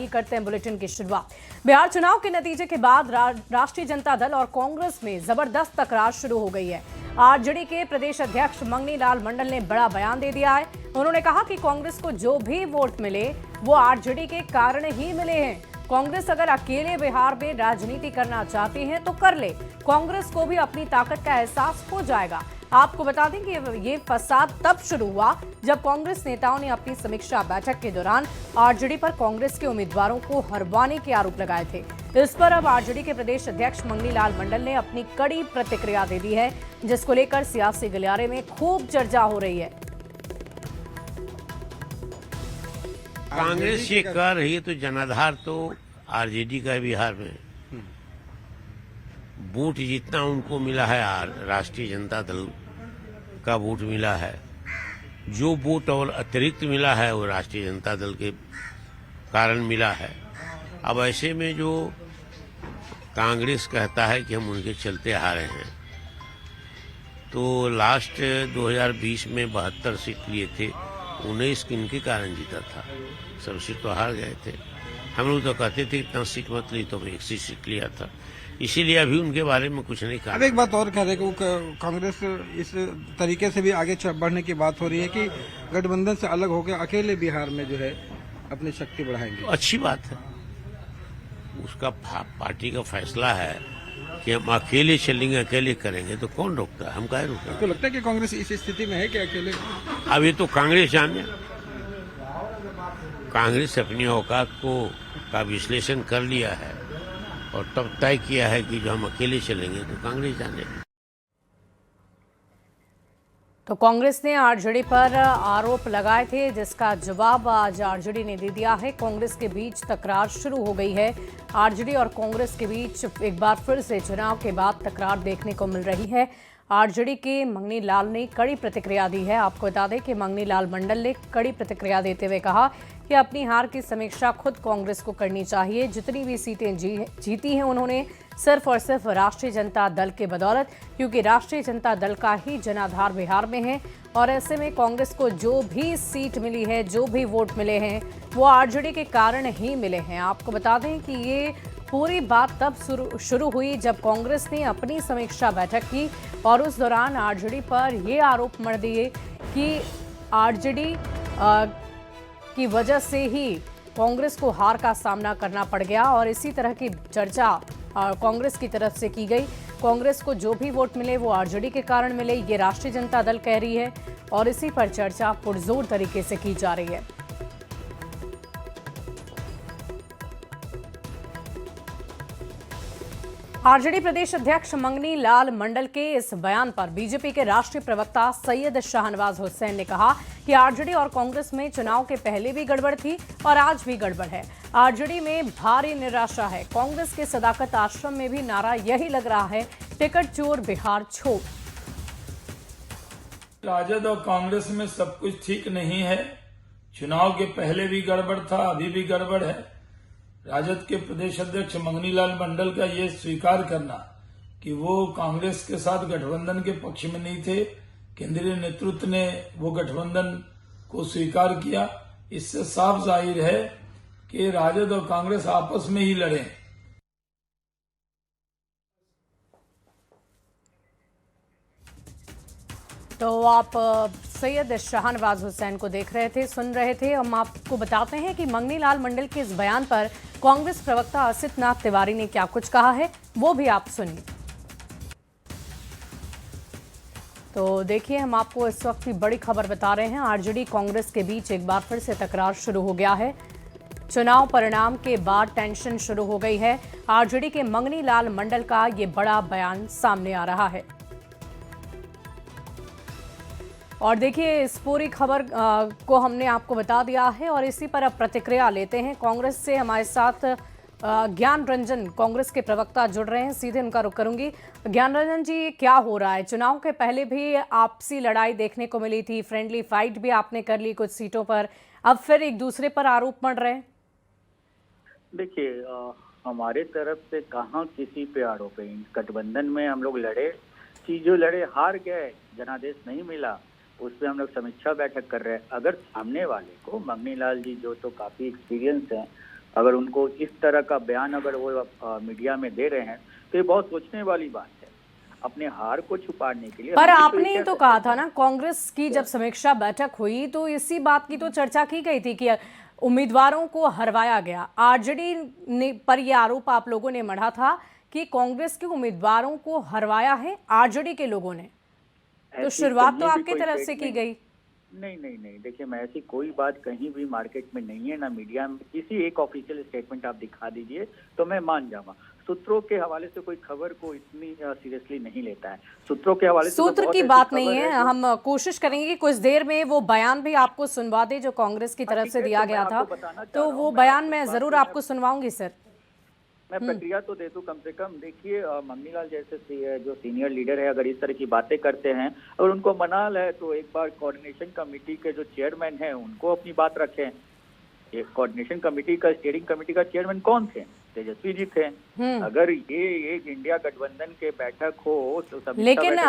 आइए करते हैं बुलेटिन की शुरुआत। बिहार चुनाव के नतीजे के बाद राष्ट्रीय जनता दल और कांग्रेस में जबरदस्त तकरार शुरू हो गई है। आरजेडी के प्रदेश अध्यक्ष मंगनी लाल मंडल ने बड़ा बयान दे दिया है। उन्होंने कहा कि कांग्रेस को जो भी वोट मिले वो आरजेडी के कारण ही मिले हैं। कांग्रेस अगर अकेले बिहार में राजनीति करना चाहती है तो कर ले, कांग्रेस को भी अपनी ताकत का एहसास हो जाएगा। आपको बता दें कि ये फसाद तब शुरू हुआ जब कांग्रेस नेताओं ने अपनी समीक्षा बैठक के दौरान आरजेडी पर कांग्रेस के उम्मीदवारों को हरवाने के आरोप लगाए थे। इस पर अब आरजेडी के प्रदेश अध्यक्ष मंगनी लाल मंडल ने अपनी कड़ी प्रतिक्रिया दे दी है, जिसको लेकर सियासी गलियारे में खूब चर्चा हो रही है। कांग्रेस ये कर रही है तो जनाधार तो आरजेडी का बिहार में वोट जितना उनको मिला है, राष्ट्रीय जनता दल का वोट मिला है, जो वोट और अतिरिक्त मिला है वो राष्ट्रीय जनता दल के कारण मिला है। अब ऐसे में जो कांग्रेस कहता है कि हम उनके चलते हारे हैं, तो लास्ट 2020 में 72 सीट लिए थे, 19 किनके कारण जीता था, सब सीट तो हार गए थे। हम लोग तो कहते थे इतना सीट मत ली, तो 1 सीट लिया था, इसीलिए अभी उनके बारे में कुछ नहीं कहा। अब एक बात और कह रहे कि कांग्रेस इस तरीके से भी आगे बढ़ने की बात हो रही है कि गठबंधन से अलग होकर अकेले बिहार में जो है अपनी शक्ति बढ़ाएंगे। अच्छी बात है, उसका पार्टी का फैसला है कि हम अकेले चलेंगे, अकेले करेंगे, तो कौन रोकता है, हम काहे रोकते हैं। आपको लगता है कि कांग्रेस इस स्थिति में है कि अकेले? अब ये तो कांग्रेस जाने, कांग्रेस अपनी औकात का विश्लेषण कर लिया है और तब तय किया है कि जो हम अकेले चलेंगे तो कांग्रेस जाने। तो कांग्रेस ने आरजेडी पर आरोप लगाए थे, जिसका जवाब आज आरजेडी ने दे दिया है। कांग्रेस के बीच तकरार शुरू हो गई है। आरजेडी और कांग्रेस के बीच एक बार फिर से चुनाव के बाद तकरार देखने को मिल रही है। आरजेडी के मंगनी लाल ने कड़ी प्रतिक्रिया दी है। आपको बता दें कि मंगनी लाल मंडल ने कड़ी प्रतिक्रिया देते हुए कहा कि अपनी हार की समीक्षा खुद कांग्रेस को करनी चाहिए। जितनी भी सीटें जीती हैं उन्होंने सिर्फ और सिर्फ राष्ट्रीय जनता दल के बदौलत, क्योंकि राष्ट्रीय जनता दल का ही जनाधार बिहार में है और ऐसे में कांग्रेस को जो भी सीट मिली है, जो भी वोट मिले हैं, वो आरजेडी के कारण ही मिले हैं। आपको बता दें कि ये पूरी बात तब शुरू हुई जब कांग्रेस ने अपनी समीक्षा बैठक की और उस दौरान आरजेडी पर ये आरोप मढ़ दिए कि आरजेडी की वजह से ही कांग्रेस को हार का सामना करना पड़ गया और इसी तरह की चर्चा कांग्रेस की तरफ से की गई। कांग्रेस को जो भी वोट मिले वो आरजेडी के कारण मिले, ये राष्ट्रीय जनता दल कह रही है और इसी पर चर्चा पुरजोर तरीके से की जा रही है। आरजेडी प्रदेश अध्यक्ष मंगनी लाल मंडल के इस बयान पर बीजेपी के राष्ट्रीय प्रवक्ता सैयद शाहनवाज हुसैन ने कहा कि आरजेडी और कांग्रेस में चुनाव के पहले भी गड़बड़ थी और आज भी गड़बड़ है। आरजेडी में भारी निराशा है। कांग्रेस के सदाकत आश्रम में भी नारा यही लग रहा है, टिकट चोर बिहार छोड़। राजद और कांग्रेस में सब कुछ ठीक नहीं है। चुनाव के पहले भी गड़बड़ था, अभी भी गड़बड़ है। राजद के प्रदेश अध्यक्ष मंगनी लाल मंडल का ये स्वीकार करना कि वो कांग्रेस के साथ गठबंधन के पक्ष में नहीं थे, केंद्रीय नेतृत्व ने वो गठबंधन को स्वीकार किया, इससे साफ जाहिर है कि राजद और कांग्रेस आपस में ही लड़े। तो आप सैयद शाहनवाज हुसैन को देख रहे थे, सुन रहे थे। हम आपको बताते हैं कि मंगनी लाल मंडल के इस बयान पर कांग्रेस प्रवक्ता असित नाथ तिवारी ने क्या कुछ कहा है, वो भी आप सुनिए। तो देखिए, हम आपको इस वक्त की बड़ी खबर बता रहे हैं। आरजेडी कांग्रेस के बीच एक बार फिर से तकरार शुरू हो गया है। चुनाव परिणाम के बाद टेंशन शुरू हो गई है। आरजेडी के मंगनी लाल मंडल का ये बड़ा बयान सामने आ रहा है और देखिए, इस पूरी खबर को हमने आपको बता दिया है और इसी पर अब प्रतिक्रिया लेते हैं। कांग्रेस से हमारे साथ ज्ञान रंजन, कांग्रेस के प्रवक्ता, जुड़ रहे हैं। सीधे उनका रुख करूंगी। ज्ञान रंजन जी, क्या हो रहा है? चुनाव के पहले भी आपसी लड़ाई देखने को मिली थी, फ्रेंडली फाइट भी आपने कर ली कुछ सीटों पर, अब फिर एक दूसरे पर आरोप मढ़ रहे हैं। देखिए, हमारे तरफ से कहाँ किसी पे आरोप है। गठबंधन में हम लोग लड़े, चीजों लड़े, हार गए, जनादेश नहीं मिला, उस पर हम लोग समीक्षा बैठक कर रहे हैं। अगर सामने वाले को मंगनी लाल जी जो तो काफी एक्सपीरियंस हैं, अगर उनको इस तरह का बयान अगर वो मीडिया में दे रहे हैं तो ये बहुत सोचने वाली बात है, अपने हार को छुपाने के लिए। पर हम आपने ये ही तो कह कहा सकते था ना, कांग्रेस की जब समीक्षा बैठक हुई तो इसी बात की तो चर्चा की गई थी कि उम्मीदवारों को हरवाया गया। आरजेडी ने पर यह आरोप आप लोगों ने मढ़ा था कि कांग्रेस के उम्मीदवारों को हरवाया है आरजेडी के लोगों ने। तो ऐसी शुरुआत तो कहीं भी आपकी कोई तरफ से की स्टेटमेंट गई। नहीं, देखिए, मैं ऐसी कोई बात कहीं भी मार्केट में नहीं है, ना मीडिया में। किसी एक ऑफिशियल स्टेटमेंट आप दिखा दीजिए तो मैं मान जाऊंगा। सूत्रों के हवाले से कोई खबर को इतनी सीरियसली नहीं लेता है। सूत्रों के हवाले से तो सूत्र बहुत की ऐसी बात खबर नहीं है, जो- हम कोशिश करेंगे कि कुछ देर में वो बयान भी आपको सुनवा दे जो कांग्रेस की तरफ ठीक से है, दिया तो मैं गया था। आपको बताना चाह तो रहा वो हूं, बयान आपको मैं इस बात जरूर पे आपको सुनवाऊंगी सर। मैं प्रक्रिया तो दे दूं कम से कम। देखिए, मंगनीलाल जैसे जो सीनियर लीडर है, अगर इस तरह की बातें करते हैं, अगर उनको मनाल है तो एक बार कोऑर्डिनेशन कमेटी के जो चेयरमैन हैं उनको अपनी बात रखें। ये कोऑर्डिनेशन कमेटी का, स्टीयरिंग कमेटी का चेयरमैन कौन थे? तेजस्वी जी थे। अगर ये एक इंडिया गठबंधन के बैठक हो तो सभी लेकिन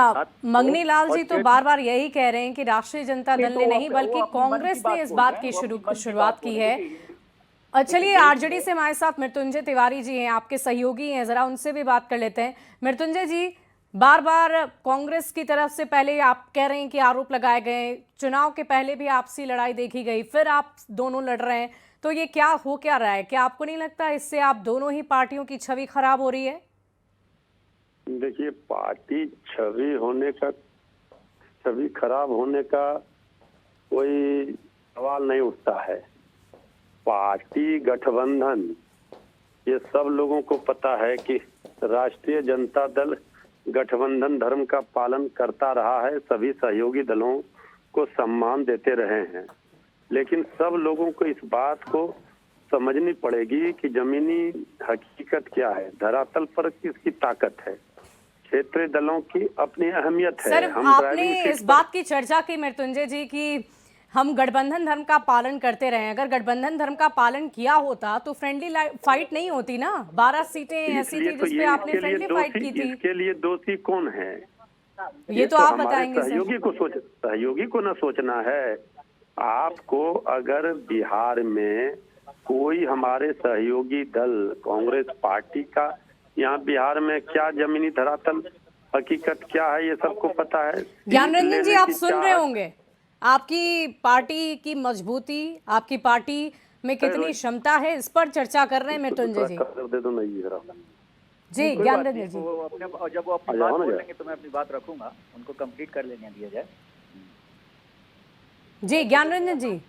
मंगनीलाल जी तो बार बार यही कह रहे हैं कि राष्ट्रीय जनता दल ने नहीं बल्कि कांग्रेस ने इस बात की शुरुआत की है। चलिए, आरजेडी से हमारे साथ मृत्युंजय तिवारी जी हैं, आपके सहयोगी हैं, जरा उनसे भी बात कर लेते हैं। मृत्युंजय जी, बार बार कांग्रेस की तरफ से पहले आप कह रहे हैं कि आरोप लगाए गए, चुनाव के पहले भी आपसी लड़ाई देखी गई, फिर आप दोनों लड़ रहे हैं, तो ये क्या हो क्या रहा है? क्या आपको नहीं लगता इससे आप दोनों ही पार्टियों की छवि खराब हो रही है? देखिए, पार्टी छवि खराब होने का कोई सवाल नहीं उठता है। पार्टी गठबंधन, ये सब लोगों को पता है कि राष्ट्रीय जनता दल गठबंधन धर्म का पालन करता रहा है, सभी सहयोगी दलों को सम्मान देते रहे हैं। लेकिन सब लोगों को इस बात को समझनी पड़ेगी कि जमीनी हकीकत क्या है, धरातल पर किसकी ताकत है। क्षेत्रीय दलों की अपनी अहमियत है। सर, आपने इस बात की चर्चा की मृत्युंजय जी कि हम गठबंधन धर्म का पालन करते रहे। अगर गठबंधन धर्म का पालन किया होता तो फ्रेंडली फाइट नहीं होती ना। 12 सीटें ऐसी थी जिसपे आपने फ्रेंडली फाइट की थी। इसके लिए दोषी कौन है? ये तो आप बताएंगे सर। सहयोगी को ना सोचना है। आपको अगर बिहार में कोई हमारे सहयोगी दल कांग्रेस पार्टी का, यहाँ बिहार में क्या जमीनी धरातल हकीकत क्या है ये सबको पता है। ज्ञानरंजन जी, आप सुन रहे होंगे, आपकी पार्टी की मजबूती, आपकी पार्टी में कितनी क्षमता है, इस पर चर्चा कर रहे हैं मृत्युंजय जी। दे दो नहीं जी ज्ञानरंजन जी, जब वो अपनी बात बोलेंगे तो मैं अपनी बात रखूंगा, उनको कंप्लीट कर लेने दिया जाए। जी ज्ञानरंजन जी,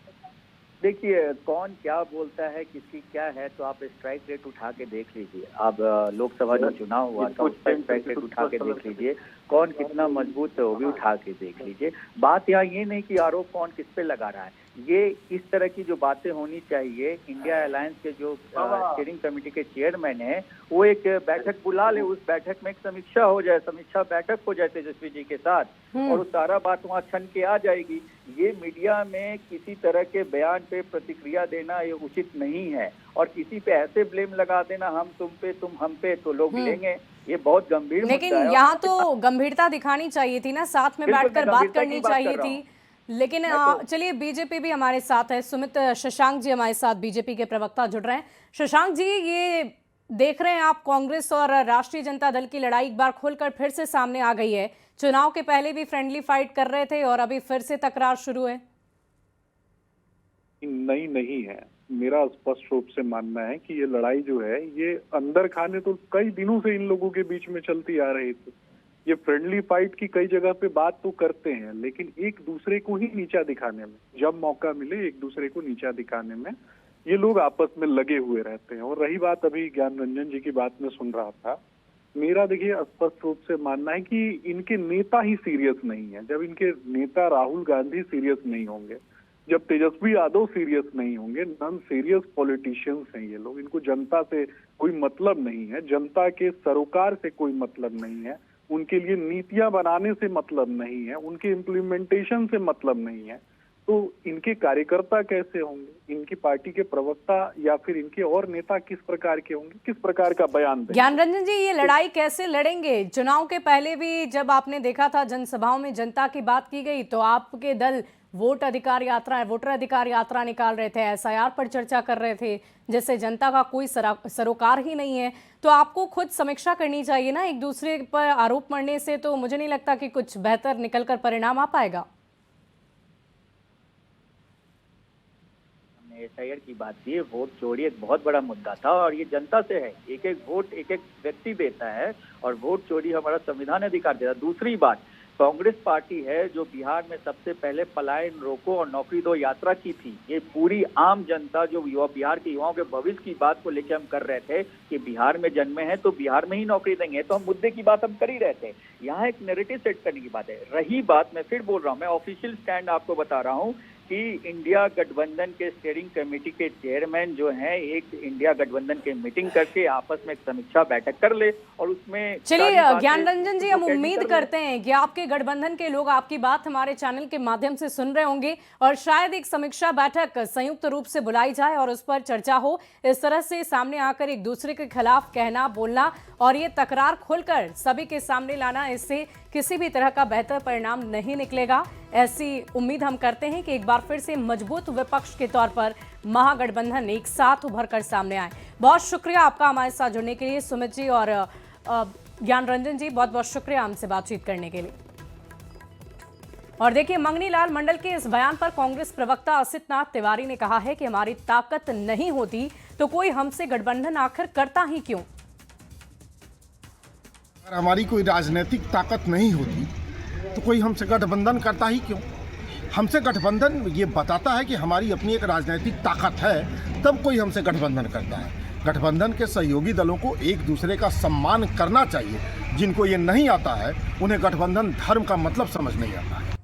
देखिए, कौन क्या बोलता है, किसकी क्या है, तो आप स्ट्राइक रेट उठा के देख लीजिए। आप लोकसभा जो चुनाव हुआ था उस पर स्ट्राइक रेट उठा के देख लीजिए, कौन कितना मजबूत है वो भी उठा के देख लीजिए। बात यहाँ ये नहीं कि आरोप कौन किस पे लगा रहा है, ये इस तरह की जो बातें होनी चाहिए। इंडिया अलायंस के जो स्टीयरिंग कमेटी के चेयरमैन है वो एक बैठक बुला ले, उस बैठक में एक समीक्षा हो जाए, समीक्षा बैठक हो जाए तेजस्वी जी के साथ, और वो सारा बात वहाँ छन के आ जाएगी। ये मीडिया में किसी तरह के बयान पे प्रतिक्रिया देना ये उचित नहीं है, और किसी पे ऐसे ब्लेम लगा देना हम तुम पे तुम हम पे, तो लोग लेंगे। ये बहुत गंभीर मुद्दा है। लेकिन यहाँ तो गंभीरता दिखानी चाहिए थी ना, साथ में बैठकर बात करनी चाहिए थी। लेकिन चलिए, बीजेपी भी हमारे साथ है, सुमित शशांक जी हमारे साथ, बीजेपी के प्रवक्ता जुड़ रहे हैं। शशांक जी, ये देख रहे हैं आप, कांग्रेस और राष्ट्रीय जनता दल की लड़ाई एक बार खुलकर फिर से सामने आ गई है। चुनाव के पहले भी फ्रेंडली फाइट कर रहे थे और अभी फिर से तकरार शुरू है। नहीं है, मेरा स्पष्ट रूप से मानना है कि ये लड़ाई जो है ये अंदर खाने तो कई दिनों से इन लोगों के बीच में चलती आ रही थी। ये फ्रेंडली फाइट की कई जगह पे बात तो करते हैं, लेकिन एक दूसरे को ही नीचा दिखाने में, जब मौका मिले एक दूसरे को नीचा दिखाने में ये लोग आपस में लगे हुए रहते हैं। और रही बात अभी ज्ञानरंजन जी की बात में सुन रहा था, मेरा देखिए स्पष्ट रूप से मानना है कि इनके नेता ही सीरियस नहीं है। जब इनके नेता राहुल गांधी सीरियस नहीं होंगे, जब तेजस्वी यादव सीरियस नहीं होंगे, नॉन सीरियस पॉलिटिशियंस हैं ये लोग, इनको जनता से कोई मतलब नहीं है, जनता के सरोकार से कोई मतलब नहीं है, उनके लिए नीतियां बनाने से मतलब नहीं है, उनके इम्प्लीमेंटेशन से मतलब नहीं है, तो इनके कार्यकर्ता कैसे होंगे, इनकी पार्टी के प्रवक्ता या फिर इनके और नेता किस प्रकार के होंगे, किस प्रकार का बयान देंगे? ज्ञानरंजन जी, ये लड़ाई कैसे लड़ेंगे? चुनाव के पहले भी जब आपने देखा था जनसभाओं में जनता की बात की गई तो आपके दल वोट अधिकार यात्रा, वोटर अधिकार यात्रा निकाल रहे थे, एसआईआर पर चर्चा कर रहे थे, जिससे जनता का कोई सरोकार ही नहीं है। तो आपको खुद समीक्षा करनी चाहिए ना, एक दूसरे पर आरोप मढ़ने से तो मुझे नहीं लगता कि कुछ बेहतर निकलकर परिणाम आ पाएगा। एसआईआर की बात की, वोट चोरी एक बहुत बड़ा मुद्दा था और ये जनता से है। एक एक वोट एक एक व्यक्ति देता है और वोट चोरी हमारा संविधान अधिकार देता है। दूसरी बात, कांग्रेस पार्टी है जो बिहार में सबसे पहले पलायन रोको और नौकरी दो यात्रा की थी। ये पूरी आम जनता जो युवा, बिहार के युवाओं के भविष्य की बात को लेकर हम कर रहे थे कि बिहार में जन्मे हैं तो बिहार में ही नौकरी देंगे, तो हम मुद्दे की बात हम कर ही रहे थे। यहाँ एक नैरेटिव सेट करने की बात है। रही बात, मैं फिर बोल रहा हूँ, मैं ऑफिशियल स्टैंड आपको बता रहा हूँ कि इंडिया गठबंधन के स्टीयरिंग कमेटी के चेयरमैन जो हैं, एक इंडिया गठबंधन के मीटिंग करके आपस में एक समीक्षा बैठक कर ले और उसमें चलिए ज्ञान रंजन जी, हम उम्मीद करते हैं कि आपके गठबंधन के लोग आपकी बात हमारे चैनल के माध्यम से सुन रहे होंगे और शायद एक समीक्षा बैठक संयुक्त रूप से बुलाई जाए और उस पर चर्चा हो। इस तरह से सामने आकर एक दूसरे के खिलाफ कहना, बोलना और ये तकरार खुलकर सभी के सामने लाना, इससे किसी भी तरह का बेहतर परिणाम नहीं निकलेगा। ऐसी उम्मीद हम करते हैं कि एक बार फिर से मजबूत विपक्ष के तौर पर महागठबंधन एक साथ उभर कर सामने आए। बहुत शुक्रिया आपका हमारे साथ जुड़ने के लिए सुमित जी और ज्ञान रंजन जी, बहुत बहुत शुक्रिया हमसे बातचीत करने के लिए। और देखिए, मंगनी लाल मंडल के इस बयान पर कांग्रेस प्रवक्ता असित नाथ तिवारी ने कहा है कि हमारी ताकत नहीं होती तो कोई हमसे गठबंधन आखिर करता ही क्यों। अगर हमारी कोई राजनीतिक ताकत नहीं होती तो कोई हमसे गठबंधन करता ही क्यों। हमसे गठबंधन ये बताता है कि हमारी अपनी एक राजनीतिक ताकत है, तब कोई हमसे गठबंधन करता है। गठबंधन के सहयोगी दलों को एक दूसरे का सम्मान करना चाहिए। जिनको ये नहीं आता है उन्हें गठबंधन धर्म का मतलब समझ नहीं आता है।